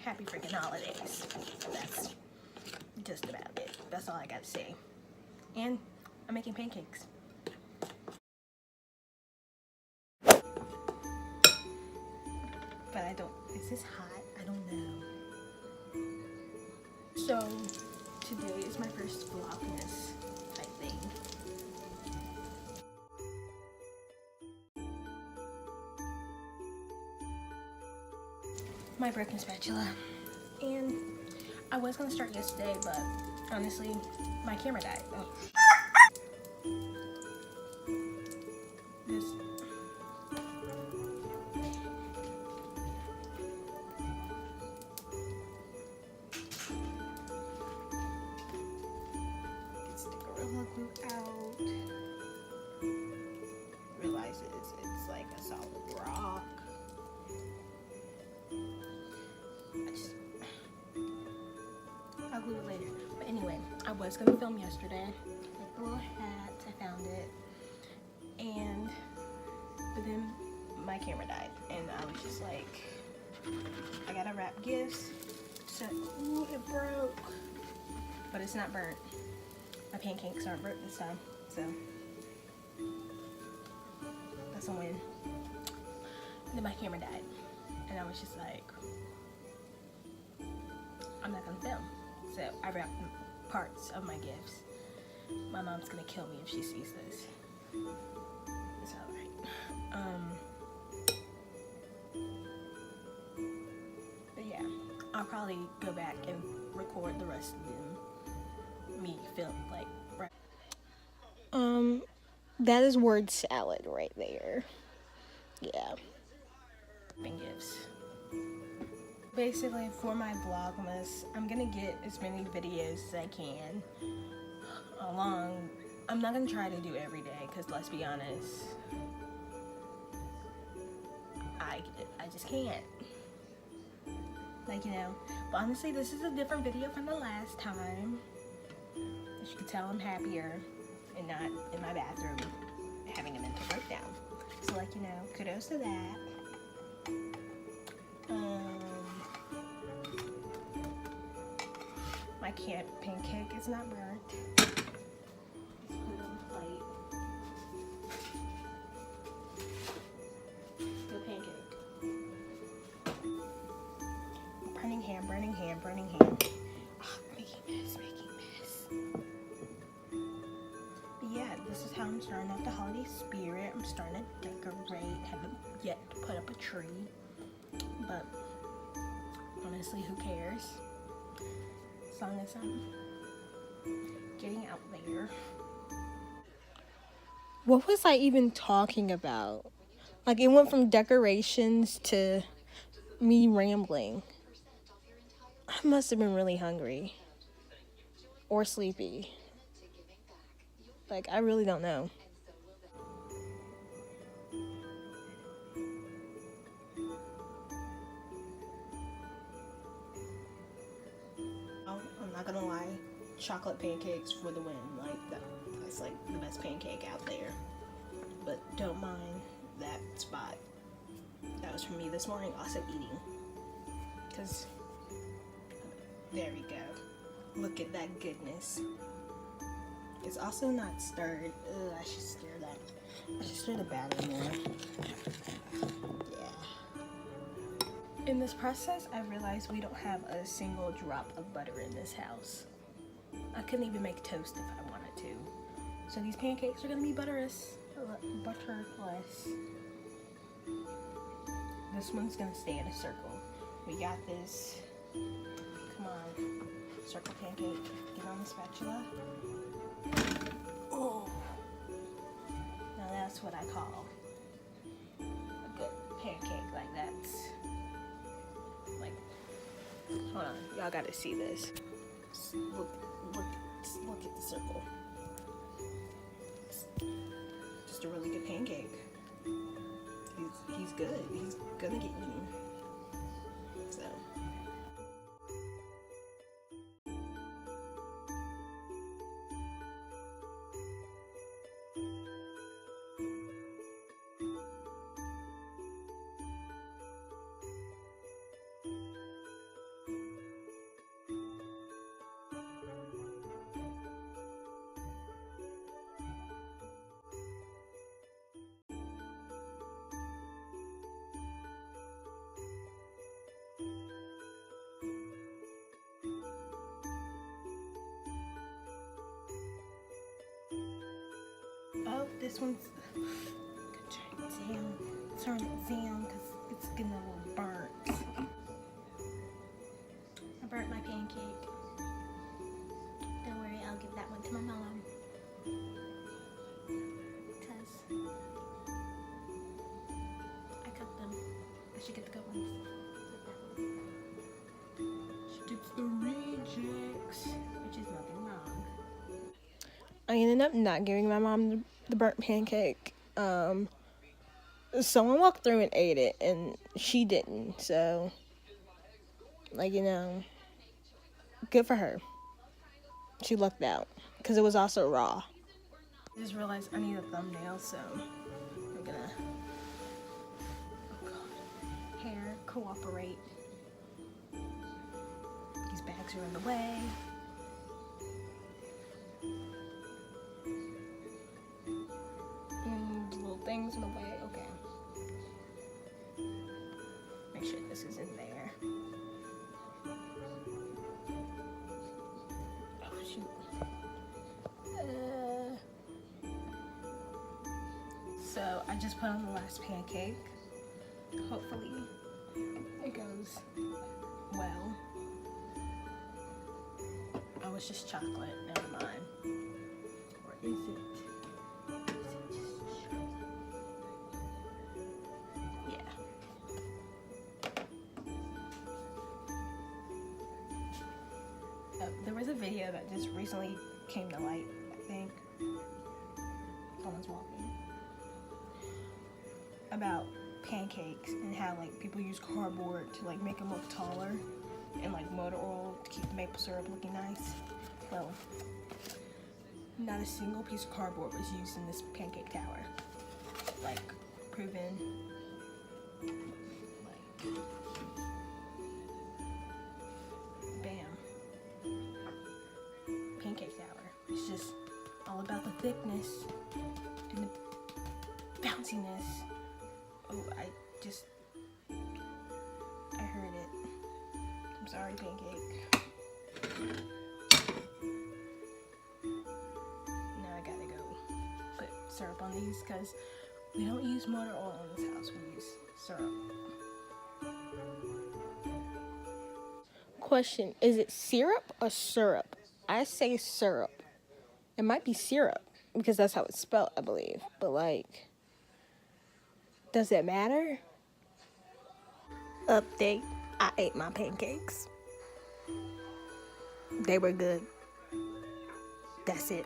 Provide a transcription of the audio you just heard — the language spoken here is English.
happy freaking holidays. That's just about it. That's all I gotta say. And I'm making pancakes. But I don't, is this hot? I don't know. So today is my first VLOGMAS type thing. My broken spatula. And I was gonna start yesterday, but honestly, my camera died. Oh. This. Gets the Gorilla Glue out. Realizes it's like a solid rock. I'll glue it later. But anyway, I was gonna film yesterday. Like the little hat, I found it. But then my camera died. And I was just like, I gotta wrap gifts. So, ooh, it broke. But it's not burnt. My pancakes aren't burnt this time. So, that's a win. And then my camera died. And I was just like, I'm not gonna film. So I wrapped parts of my gifts. My mom's gonna kill me if she sees this. It's alright. But yeah, I'll probably go back and record the rest of them. Me film like. That is word salad right there. Yeah. Gifts. Basically, for my Vlogmas, I'm gonna get as many videos as I can along. I'm not gonna try to do every day, because let's be honest, I just can't. Like, you know. But honestly, this is a different video from the last time. As you can tell, I'm happier and not in my bathroom having a mental breakdown. So, like, you know, kudos to that. My pancake is not burnt. Let's put it on the plate. Good pancake. Burning hand, burning hand, burning hand. Oh, making mess. But yeah, this is how I'm starting off the holiday spirit. I'm starting to decorate. Haven't yet put up a tree. But honestly, who cares? As long as I'm getting out there. What was I even talking about? Like, it went from decorations to me rambling. I must have been really hungry. Or sleepy. Like, I really don't know. I'm not gonna lie, chocolate pancakes for the win. Like, that's like the best pancake out there. But don't mind that spot. That was for me this morning, also eating. Because, there we go. Look at that goodness. It's also not stirred. Ugh, I should stir that. I should stir the batter more. Yeah. In this process, I realized we don't have a single drop of butter in this house. I couldn't even make toast if I wanted to. So these pancakes are gonna be butterless. This one's gonna stay in a circle. We got this. Come on. Circle pancake. Get on the spatula. Oh. Now that's what I call a good pancake. Like that's like, hold on, y'all gotta see this. Look at the circle. It's just a really good pancake. He's good. He's gonna get eaten. So. this one's, turn it down because it's getting a little burnt. I burnt my pancake. Don't worry, I'll give that one to my mom. Because I cooked them. I should get the good ones. She dips the rejects, which is nothing wrong. I ended up not giving my mom the burnt pancake. Someone walked through and ate it, and she didn't. So, like, you know, good for her. She lucked out because it was also raw. I just realized I need a thumbnail, so I'm gonna, oh God, hair, cooperate. These bags are in the way. And the little things in the way, okay. Make sure this is in there. Oh, shoot. So I just put on the last pancake. Hopefully it goes well. Oh, it's just chocolate. Never mind. Or is it? There was a video that just recently came to light, I think. Someone's walking. About pancakes and how like people use cardboard to like make them look taller and like motor oil to keep the maple syrup looking nice. Well, not a single piece of cardboard was used in this pancake tower. Like, proven. Like, pancake tower. It's just all about the thickness and the bounciness. Oh, I heard it. I'm sorry, pancake. Now I gotta go put syrup on these because we don't use motor oil in this house. We use syrup. Question, is it syrup or syrup? I say syrup. It might be syrup because that's how it's spelled, I believe. But like, does it matter? Update, I ate my pancakes. They were good. That's it.